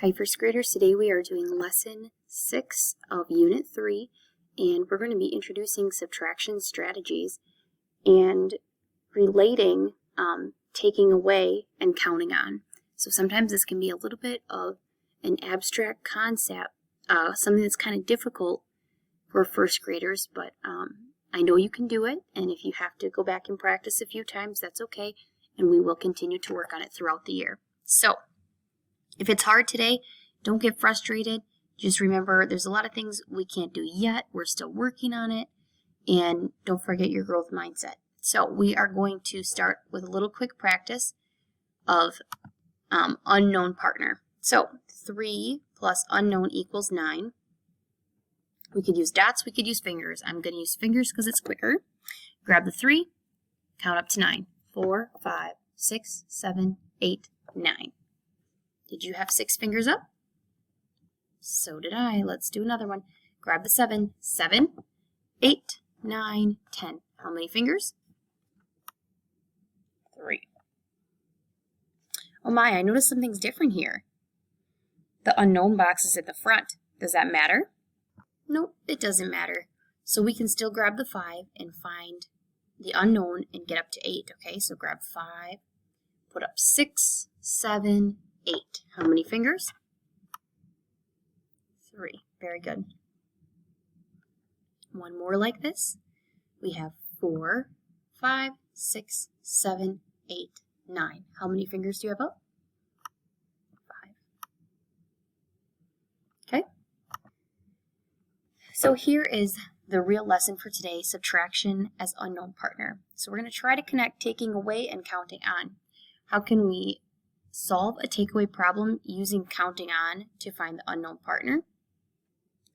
Hi first graders, today we are doing lesson 6 of unit 3 and we're going to be introducing subtraction strategies and relating taking away and counting on. So sometimes this can be a little bit of an abstract concept, something that's kind of difficult for first graders, but I know you can do it, and if you have to go back and practice a few times, that's okay, and we will continue to work on it throughout the year. So if it's hard today, don't get frustrated. Just remember there's a lot of things we can't do yet. We're still working on it. And don't forget your growth mindset. So we are going to start with a little quick practice of unknown partner. So 3 plus unknown equals 9. We could use dots, we could use fingers. I'm going to use fingers because it's quicker. Grab the 3, count up to 9. 4, 5, 6, 7, 8, 9. Did you have 6 fingers up? So did I. Let's do another one. Grab the 7. 7, 8, 9, 10. How many fingers? 3. Oh my, I noticed something's different here. The unknown box is at the front. Does that matter? Nope, it doesn't matter. So we can still grab the 5 and find the unknown and get up to 8. Okay, so grab 5, put up 6, 7, 8. How many fingers? 3. Very good. One more like this. We have 4, 5, 6, 7, 8, 9. How many fingers do you have up? 5. Okay. So here is the real lesson for today, subtraction as unknown partner. So we're going to try to connect taking away and counting on. How can we solve a takeaway problem using counting on to find the unknown partner?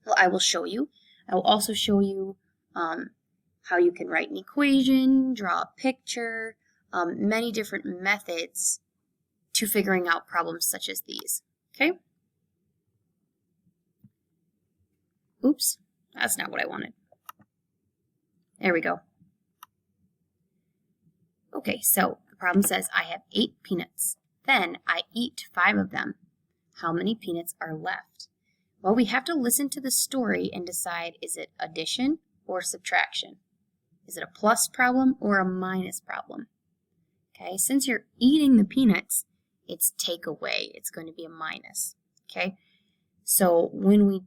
Well, I will show you. I will also show you how you can write an equation, draw a picture, many different methods to figuring out problems such as these. Okay? Oops, that's not what I wanted. There we go. Okay, so the problem says I have 8 peanuts. Then I eat 5 of them. How many peanuts are left? Well, we have to listen to the story and decide, is it addition or subtraction? Is it a plus problem or a minus problem? Okay, since you're eating the peanuts, it's take away. It's going to be a minus. Okay, so when we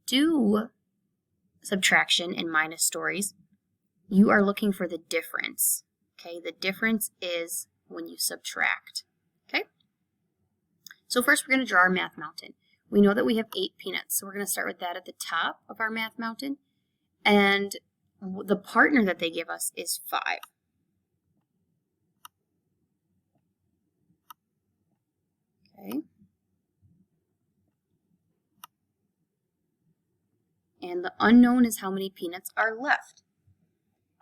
do subtraction and minus stories, you are looking for the difference. Okay, the difference is when you subtract. Okay, so first we're going to draw our math mountain. We know that we have 8 peanuts, so we're going to start with that at the top of our math mountain. And the partner that they give us is 5. Okay. And the unknown is how many peanuts are left.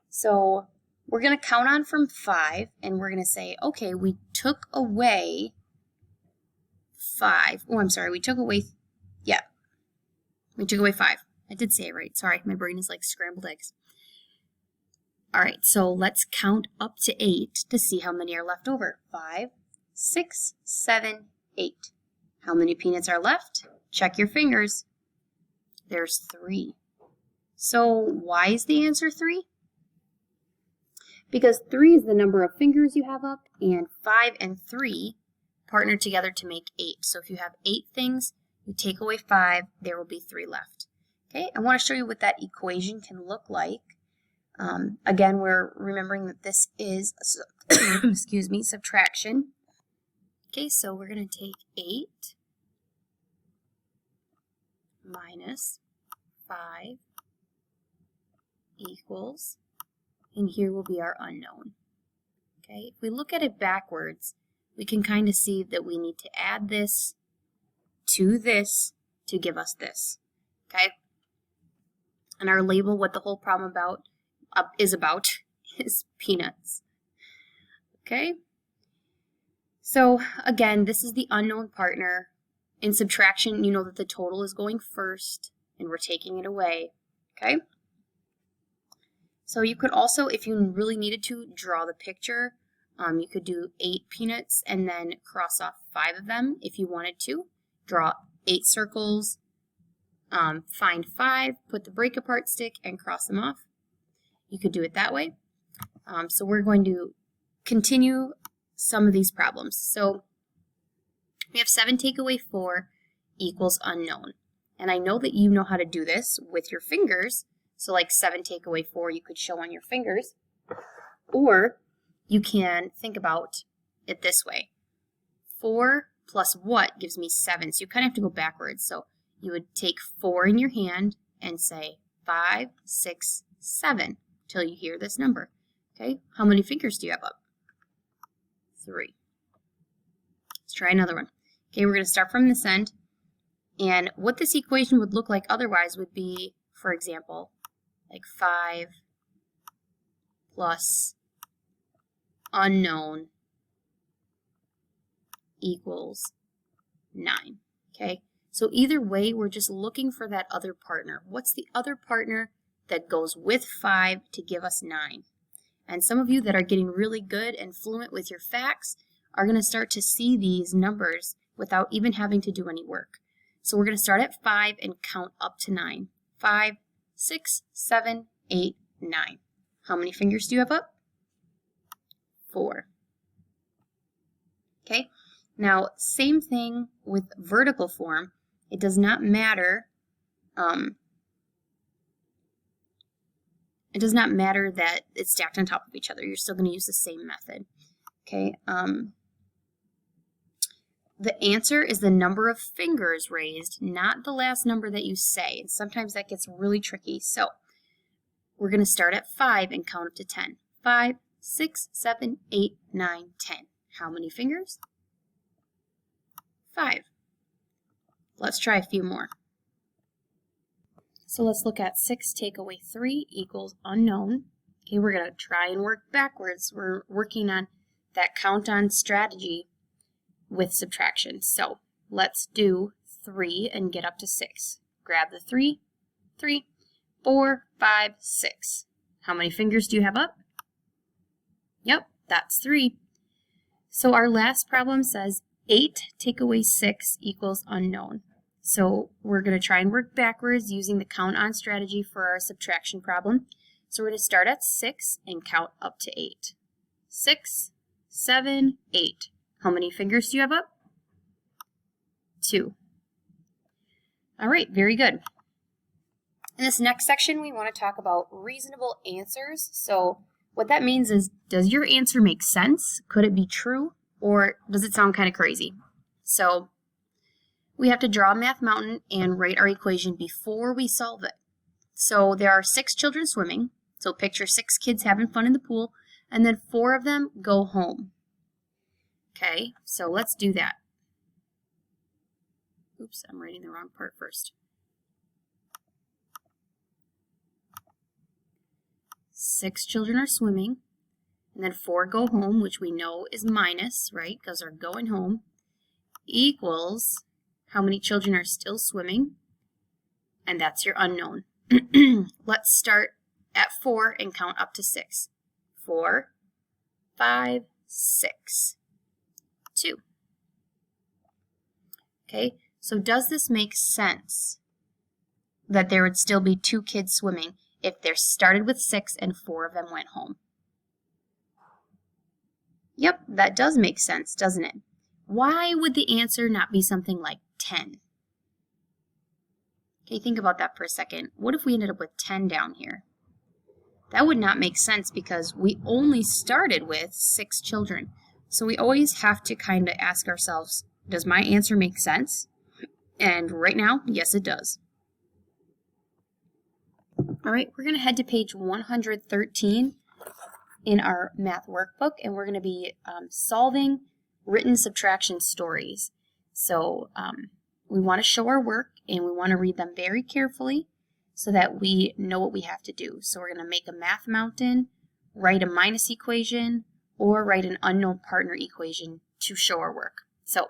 So we're going to count on from 5, and we're going to say, okay, we took away 5. Oh, I'm sorry, we took away 5. I did say it right. Sorry, my brain is like scrambled eggs. All right, so let's count up to 8 to see how many are left over. 5, 6, 7, 8. How many peanuts are left? Check your fingers. There's 3. So why is the answer 3? Because 3 is the number of fingers you have up, and 5 and 3 partner together to make 8. So if you have 8 things, you take away 5, there will be 3 left. Okay, I want to show you what that equation can look like. Again, we're remembering that this is, excuse me, subtraction. Okay, so we're going to take 8 minus 5 equals, and here will be our unknown. Okay, if we look at it backwards, we can kind of see that we need to add this to give us this. Okay, and our label, what the whole problem is peanuts. Okay, so again, this is the unknown partner. In subtraction, you know that the total is going first and we're taking it away. Okay, so you could also, if you really needed to, draw the picture. You could do 8 peanuts and then cross off 5 of them if you wanted to. Draw 8 circles, find 5, put the break apart stick, and cross them off. You could do it that way. So we're going to continue some of these problems. So we have 7 take away 4 equals unknown. And I know that you know how to do this with your fingers. So like 7 take away 4 you could show on your fingers. Or you can think about it this way. 4 plus what gives me 7. So you kind of have to go backwards. So you would take 4 in your hand and say 5, 6, 7 till you hear this number. Okay, how many fingers do you have up? 3. Let's try another one. Okay, we're going to start from this end. And what this equation would look like otherwise would be, for example, like 5 plus unknown equals 9. Okay, so either way, we're just looking for that other partner. What's the other partner that goes with 5 to give us 9? And some of you that are getting really good and fluent with your facts are going to start to see these numbers without even having to do any work. So we're going to start at 5 and count up to 9. 5, 6, 7, 8, 9. How many fingers do you have up? 4. Okay, now same thing with vertical form. It does not matter. It does not matter that it's stacked on top of each other. You're still going to use the same method. Okay. The answer is the number of fingers raised, not the last number that you say. And sometimes that gets really tricky. So we're going to start at 5 and count up to 10. 5, 6, 7, 8, 9, 10. How many fingers? 5. Let's try a few more. So let's look at 6 take away 3 equals unknown. Okay, we're going to try and work backwards. We're working on that count-on strategy with subtraction. So let's do 3 and get up to 6. Grab the 3, 3, 4, 5, 6. How many fingers do you have up? Yep, that's 3. So our last problem says 8 take away 6 equals unknown. So we're going to try and work backwards using the count-on strategy for our subtraction problem. So we're going to start at 6 and count up to 8. 6, 7, 8. How many fingers do you have up? 2. All right, very good. In this next section, we want to talk about reasonable answers. So what that means is, does your answer make sense? Could it be true? Or does it sound kind of crazy? So we have to draw a math mountain and write our equation before we solve it. So there are 6 children swimming. So picture 6 kids having fun in the pool, and then 4 of them go home. Okay, so let's do that. Oops, I'm writing the wrong part first. 6 children are swimming, and then 4 go home, which we know is minus, right, because they're going home, equals how many children are still swimming, and that's your unknown. Let's start at 4 and count up to 6. 4, 5, 6, 2. Okay, so does this make sense that there would still be 2 kids swimming if they're started with 6 and 4 of them went home? Yep, that does make sense, doesn't it? Why would the answer not be something like 10? Okay, think about that for a second. What if we ended up with 10 down here? That would not make sense because we only started with 6 children. So we always have to kind of ask ourselves, does my answer make sense? And right now, yes, it does. All right, we're going to head to page 113 in our math workbook, and we're going to be solving written subtraction stories. So we want to show our work, and we want to read them very carefully so that we know what we have to do. So we're going to make a math mountain, write a minus equation, or write an unknown partner equation to show our work. So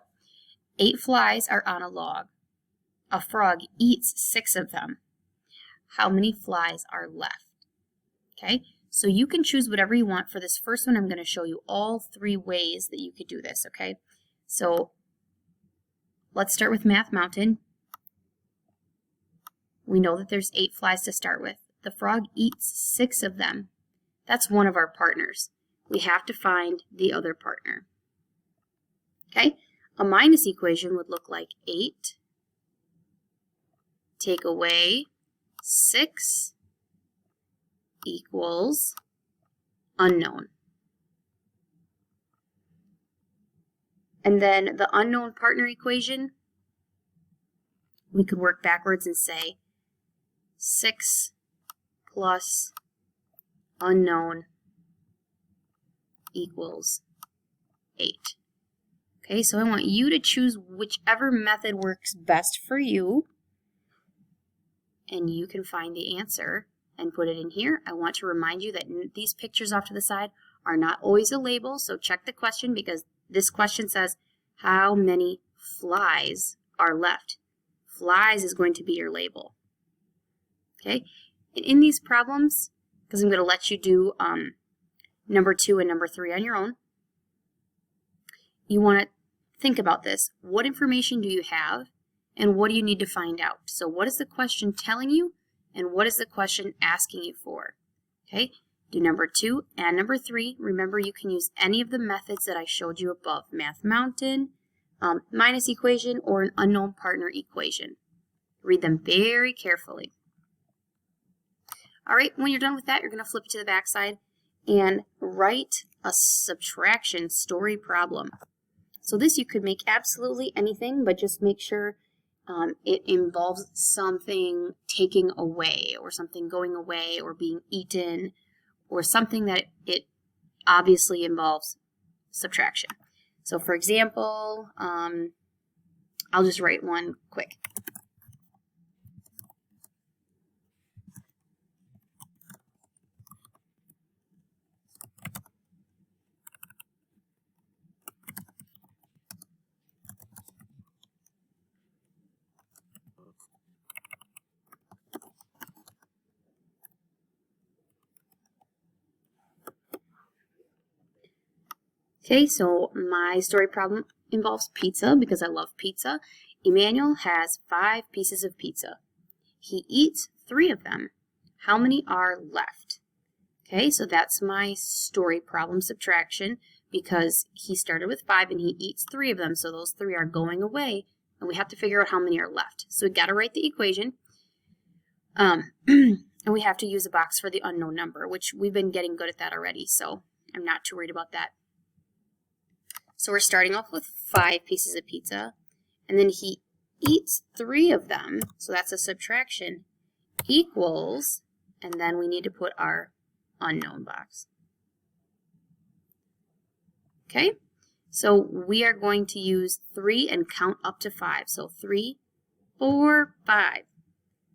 8 flies are on a log. A frog eats 6 of them. How many flies are left? Okay, so you can choose whatever you want. For this first one, I'm going to show you all 3 ways that you could do this, okay? So let's start with Math Mountain. We know that there's 8 flies to start with. The frog eats 6 of them. That's one of our partners. We have to find the other partner. Okay? A minus equation would look like 8 take away 6 equals unknown. And then the unknown partner equation, we could work backwards and say 6 plus unknown equals 8. Okay, so I want you to choose whichever method works best for you, and you can find the answer and put it in here. I want to remind you that these pictures off to the side are not always a label, so check the question, because this question says, how many flies are left? Flies is going to be your label. Okay, and in these problems, because I'm going to let you do number 2 and number 3 on your own, you want to think about this. What information do you have, and what do you need to find out? So what is the question telling you, and what is the question asking you for? Okay, do number 2 and number 3. Remember, you can use any of the methods that I showed you above. Math Mountain, minus equation, or an unknown partner equation. Read them very carefully. All right, when you're done with that, you're going to flip it to the back side and write a subtraction story problem. So this you could make absolutely anything, but just make sure it involves something taking away, or something going away, or being eaten, or something that it obviously involves subtraction. So for example, I'll just write one quick. Okay, so my story problem involves pizza because I love pizza. Emmanuel has 5 pieces of pizza. He eats 3 of them. How many are left? Okay, so that's my story problem subtraction, because he started with 5 and he eats 3 of them, so those 3 are going away, and we have to figure out how many are left. So we've got to write the equation, and we have to use a box for the unknown number, which we've been getting good at that already, so I'm not too worried about that. So we're starting off with 5 pieces of pizza, and then he eats 3 of them, so that's a subtraction, equals, and then we need to put our unknown box. Okay, so we are going to use 3 and count up to 5. So 3, 4, 5.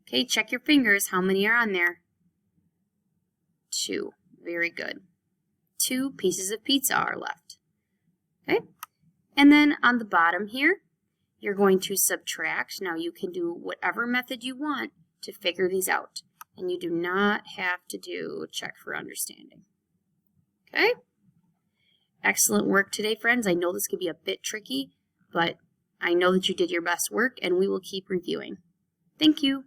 Okay, check your fingers. How many are on there? 2. Very good. 2 pieces of pizza are left. Okay, and then on the bottom here, you're going to subtract. Now you can do whatever method you want to figure these out, and you do not have to do check for understanding. Okay, excellent work today, friends. I know this could be a bit tricky, but I know that you did your best work, and we will keep reviewing. Thank you.